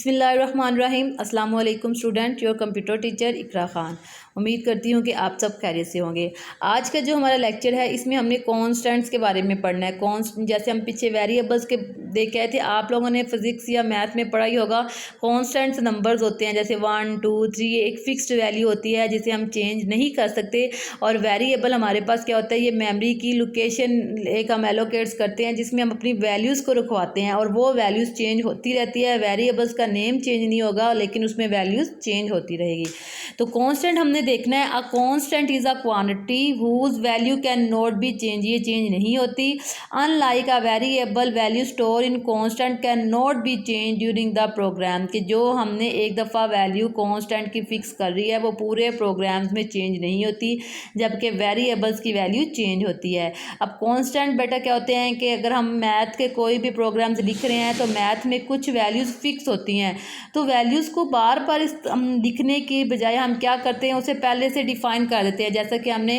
बिस्मिल्लाहिर्रहमानिर्रहीम। अस्सलाम वालेकुम स्टूडेंट, योर कंप्यूटर टीचर इकरा ख़ान। उम्मीद करती हूँ कि आप सब खैरियत से होंगे। आज का जो हमारा लेक्चर है इसमें हमने कॉन्स्टेंट्स के बारे में पढ़ना है। जैसे हम पीछे वेरिएबल्स के देख गए थे, आप लोगों ने फिजिक्स या मैथ में पढ़ा ही होगा। कॉन्स्टेंट्स नंबर्स होते हैं जैसे 1 2 3, ये एक फिक्स्ड वैल्यू होती है जिसे हम चेंज नहीं कर सकते। और वेरिएबल हमारे पास क्या होता है, ये मेमोरी की लोकेशन एक हम एलोकेट्स करते हैं जिसमें हम अपनी वैल्यूज़ को रखवाते हैं और वो वैल्यूज़ चेंज होती रहती है। वेरिएबल्स का नेम चेंज नहीं होगा लेकिन उसमें वैल्यूज़ चेंज होती रहेगी। तो कांस्टेंट हमने देखना है। A constant is a quantity whose value can not be change, ये चेंज नहीं होती। Unlike a variable, value store in constant can not be change during the program, कि जो हमने एक दफ़ा वैल्यू कांस्टेंट की फिक्स कर रही है वो पूरे प्रोग्राम्स में चेंज नहीं होती, जबकि वेरिएबल्स की वैल्यू चेंज होती है। अब कांस्टेंट बेटा क्या होते हैं कि अगर हम मैथ के कोई भी प्रोग्राम्स लिख रहे हैं तो मैथ में कुछ वैल्यूज़ फिक्स होती हैं, तो वैल्यूज़ को बार बार लिखने की बजाय हम क्या करते हैं, उसे पहले से डिफ़ाइन कर देते हैं। जैसा कि हमने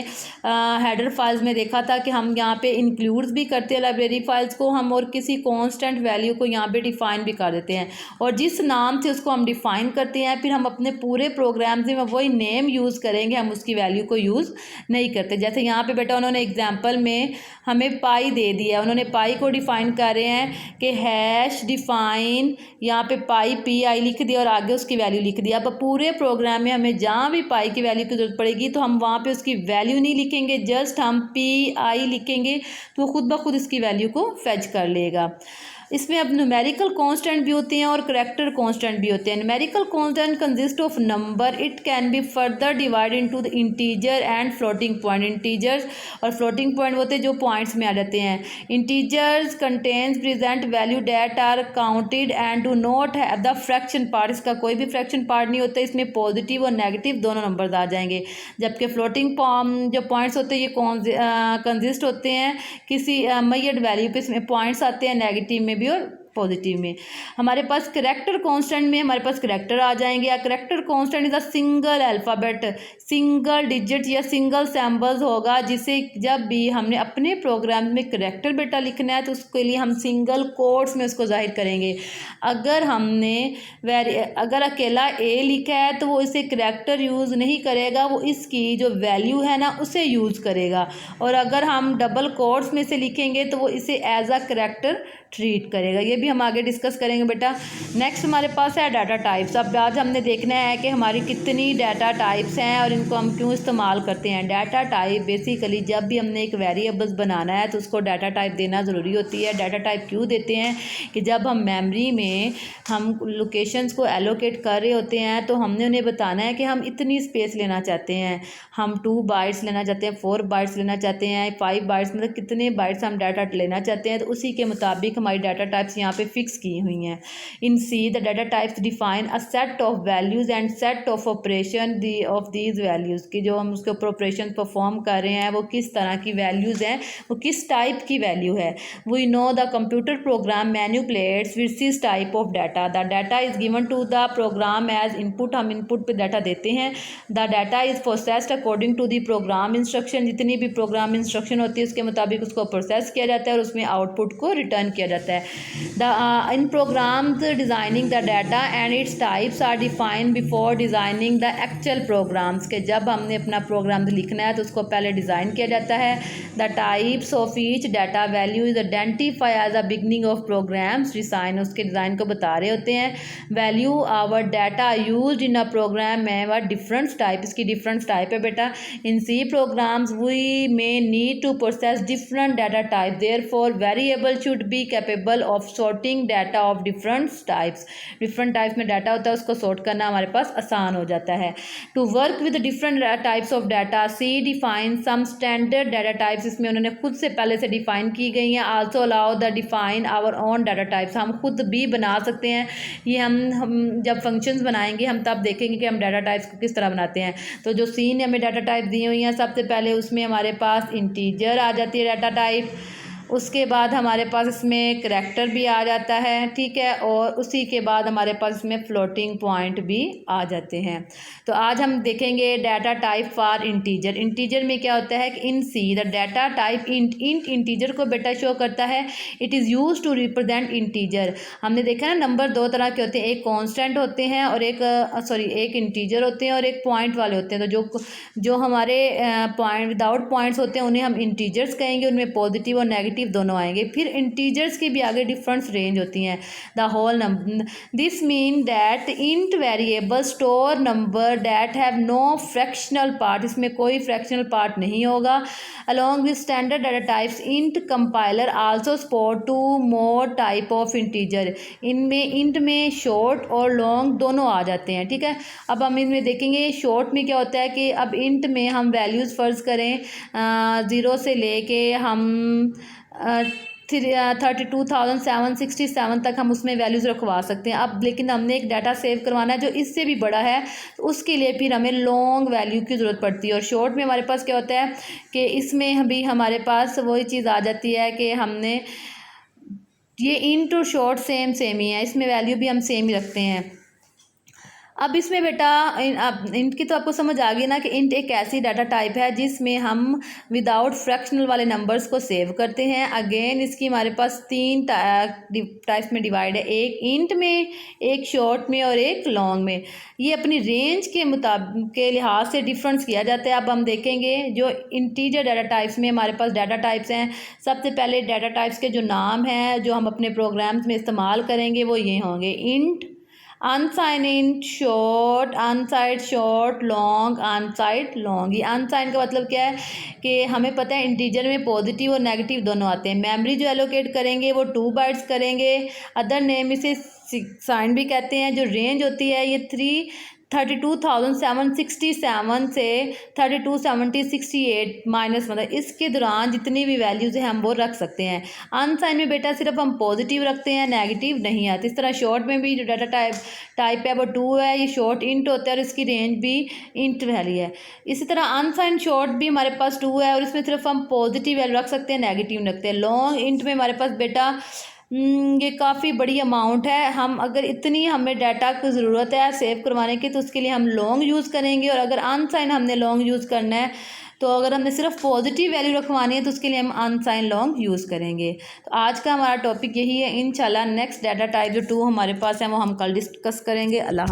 हेडर फाइल्स में देखा था कि हम यहाँ पे इंक्लूड्स भी करते हैं लाइब्रेरी फाइल्स को हम, और किसी कांस्टेंट वैल्यू को यहाँ पे डिफ़ाइन भी कर देते हैं, और जिस नाम से उसको हम डिफ़ाइन करते हैं फिर हम अपने पूरे प्रोग्राम्स में वही नेम यूज़ करेंगे, हम उसकी वैल्यू को यूज़ नहीं करते। जैसे यहाँ पे बेटा उन्होंने एग्जाम्पल में हमें पाई दे दिया, उन्होंने पाई को डिफ़ाइन कर रहे हैं कि हैश डिफ़ाइन, यहाँ पे पाई PI लिख दिया और आगे उसकी वैल्यू लिख दिया। अब पूरे प्रोग्राम में हमें जहाँ भी पाई की वैल्यू की ज़रूरत पड़ेगी तो हम वहाँ पे उसकी वैल्यू नहीं लिखेंगे, जस्ट हम PI लिखेंगे तो खुद ब खुद इसकी वैल्यू को फेच कर लेगा। इसमें अब न्यूमेरिकल कांस्टेंट भी होते हैं और करैक्टर कांस्टेंट भी होते हैं। Numerical constant consist of number, it can be further divide into the integer and floating point. Integers और फ्लोटिंग पॉइंट होते हैं जो पॉइंट्स में आ जाते हैं। Integers contains present value that are counted and do not have the fraction part, इसका कोई भी फ्रैक्शन पार्ट नहीं होता, इसमें पॉजिटिव और नेगेटिव दोनों नंबर्स आ जाएंगे। जबकि फ्लोटिंग जो पॉइंट्स होते हैं ये कंसिस्ट होते हैं किसी मैयड वैल्यू पे, इसमें पॉइंट्स आते हैं नेगेटिव में भी और पॉजिटिव में। हमारे पास करैक्टर कांस्टेंट में हमारे पास करैक्टर आ जाएंगे। Character constant is a single alphabet, single digit या सिंगल सिंबल्स होगा, जिसे जब भी हमने अपने प्रोग्राम में करैक्टर बेटा लिखना है तो उसके लिए हम सिंगल कोट्स में उसको जाहिर करेंगे। अगर हमने अगर अकेला A लिखा है तो वो इसे करैक्टर यूज़ नहीं करेगा, वो इसकी जो वैल्यू है ना उसे यूज़ करेगा, और अगर हम डबल कोट्स में से लिखेंगे तो वो इसे एज अ करैक्टर ट्रीट करेगा। ये भी हम आगे डिस्कस करेंगे बेटा। नेक्स्ट हमारे पास है डाटा टाइप्स। अब आज हमने देखना है कि हमारी कितनी डाटा टाइप्स हैं और इनको हम क्यों इस्तेमाल करते हैं। डाटा टाइप बेसिकली जब भी हमने एक वेरिएबल्स बनाना है तो उसको डाटा टाइप देना ज़रूरी होती है। डाटा टाइप क्यों देते हैं कि जब हम मेमोरी में हम लोकेशंस को एलोकेट कर रहे होते हैं तो हमने उन्हें बताना है कि हम इतनी स्पेस लेना चाहते हैं, हम 2 बाइट्स लेना चाहते हैं, 4 बाइट्स लेना चाहते हैं, 5 बाइट्स, मतलब कितने बाइट्स हम डाटा लेना चाहते हैं, तो उसी के मुताबिक हमारी डाटा टाइप्स यहाँ पे फिक्स की हुई हैं। In C the data types define a set of values and set of operation of these values, की जो हम उसके ऊपर ऑपरेशन परफॉर्म कर रहे हैं वो किस तरह की वैल्यूज़ हैं, वो किस टाइप की वैल्यू है। We know the computer program manipulates with this type of data. The data is given to the program as input, हम इनपुट पे डाटा देते हैं। The data is processed according to the program instruction, जितनी भी programme instruction होती है उसके मुताबिक उसको प्रोसेस किया जाता है और उसमें आउटपुट को रिटर्न किया जाता है। In programs designing the data and its types are defined before designing the actual programs, के जब हमने अपना प्रोग्राम लिखना है तो उसको पहले डिज़ाइन किया जाता है। The types of each data value is identified as a beginning of programs design, उसके डिज़ाइन को बता रहे होते हैं। Value our data used in a program में वह डिफरेंट टाइप, इसकी डिफरेंट टाइप है बेटा। In C programs we may need to process different data type, therefore variable should be capable of sorting data of different types। Different types में data होता है उसको sort करना हमारे पास आसान हो जाता है। To work with different types of data C define some standard data types, इसमें उन्होंने खुद से पहले से डिफाइन की गई हैं। Also allow the define our own data types, हम खुद भी बना सकते हैं। ये हम जब फंक्शंस बनाएंगे हम तब देखेंगे कि हम डाटा टाइप्स को किस तरह बनाते हैं। तो जो सी ने हमें डाटा टाइप दी हुई हैं, सबसे पहले उसमें हमारे पास इंटीजर आ जाती है डाटा टाइप, उसके बाद हमारे पास इसमें करैक्टर भी आ जाता है, ठीक है, और उसी के बाद हमारे पास इसमें फ्लोटिंग पॉइंट भी आ जाते हैं। तो आज हम देखेंगे data type for integer. Integer में क्या होता है कि in C the data type int integer को बेटा शो करता है। It is use to represent integer. हमने देखा ना नंबर दो तरह के होते हैं, एक कांस्टेंट होते हैं और एक इंटीजर होते हैं और एक पॉइंट वाले होते हैं। तो जो हमारे पॉइंट विदाउट पॉइंट्स होते हैं उन्हें हम इंटीजर्स कहेंगे, उनमें पॉजिटिव और नेगेटिव दोनों आएंगे। फिर इंटीजर्स की भी आगे डिफरेंस रेंज होती हैं। The whole number this mean that int variable store number that have no fractional part, इसमें कोई फ्रैक्शनल पार्ट नहीं होगा। Along with standard data types int compiler also support two more type of integer. इनमें int में short और long दोनों आ जाते हैं, ठीक है। अब हम इनमें देखेंगे शॉर्ट में क्या होता है कि अब इंट में हम वैल्यूज़ फ़र्ज़ करें 0 से लेके हम 32,767 तक हम उसमें वैल्यूज़ रखवा सकते हैं। अब लेकिन हमने एक डाटा सेव करवाना है जो इससे भी बड़ा है, तो उसके लिए फिर हमें लॉन्ग वैल्यू की ज़रूरत पड़ती है। और शॉर्ट में हमारे पास क्या होता है कि इसमें भी हमारे पास वही चीज़ आ जाती है कि हमने ये इंट और शॉर्ट सेम ही है, इसमें वैल्यू भी हम सेम ही रखते हैं। अब इसमें बेटा इंट की तो आपको समझ आ गई ना कि इंट एक ऐसी डाटा टाइप है जिसमें हम विदाउट फ्रैक्शनल वाले नंबर्स को सेव करते हैं। अगेन इसकी हमारे पास 3 टाइप्स में डिवाइड है, एक इंट में, एक शॉर्ट में और एक लॉन्ग में। ये अपनी रेंज के मुताबिक के लिहाज से डिफरेंस किया जाता है। अब हम देखेंगे जो इंटीजर डाटा टाइप्स में हमारे पास डाटा टाइप्स हैं। सबसे पहले डाटा टाइप्स के जो नाम हैं जो हम अपने प्रोग्राम्स में इस्तेमाल करेंगे वो ये होंगे: int, अनसाइन int, short, onside short, long, onside long. ये अनसाइन का मतलब क्या है कि हमें पता है इंटीजर में पॉजिटिव और नेगेटिव दोनों आते हैं। मेमोरी जो एलोकेट करेंगे वो 2 बाइट्स करेंगे। अदर नेम इसे साइन भी कहते हैं। जो रेंज होती है ये 32,767 से 32,768 माइनस, मतलब इसके दौरान जितनी भी वैल्यूज़ हैं हम वो रख सकते हैं। अनसाइन में बेटा सिर्फ हम पॉजिटिव रखते हैं, नेगेटिव नहीं आती। इस तरह शॉर्ट में भी जो डाटा टाइप है वो 2 है, ये शॉर्ट इंट होता है और इसकी रेंज भी इंट वैल्यू है। इसी तरह अनसाइन शॉर्ट भी हमारे पास 2 है और इसमें सिर्फ हम पॉजिटिव वैल्यू रख सकते हैं, नेगेटिव रखते हैं। लॉन्ग इंट में हमारे पास बेटा ये काफ़ी बड़ी अमाउंट है। हम अगर इतनी हमें डाटा की ज़रूरत है सेव करवाने की तो उसके लिए हम लॉन्ग यूज़ करेंगे, और अगर अनसाइन हमने लॉन्ग यूज़ करना है तो अगर हमने सिर्फ पॉजिटिव वैल्यू रखवानी है तो उसके लिए हम अनसाइन लॉन्ग यूज़ करेंगे। तो आज का हमारा टॉपिक यही है। इंशाल्लाह नेक्स्ट डाटा टाइप जो 2 हमारे पास है वो हम कल डिस्कस करेंगे। अल्लाह।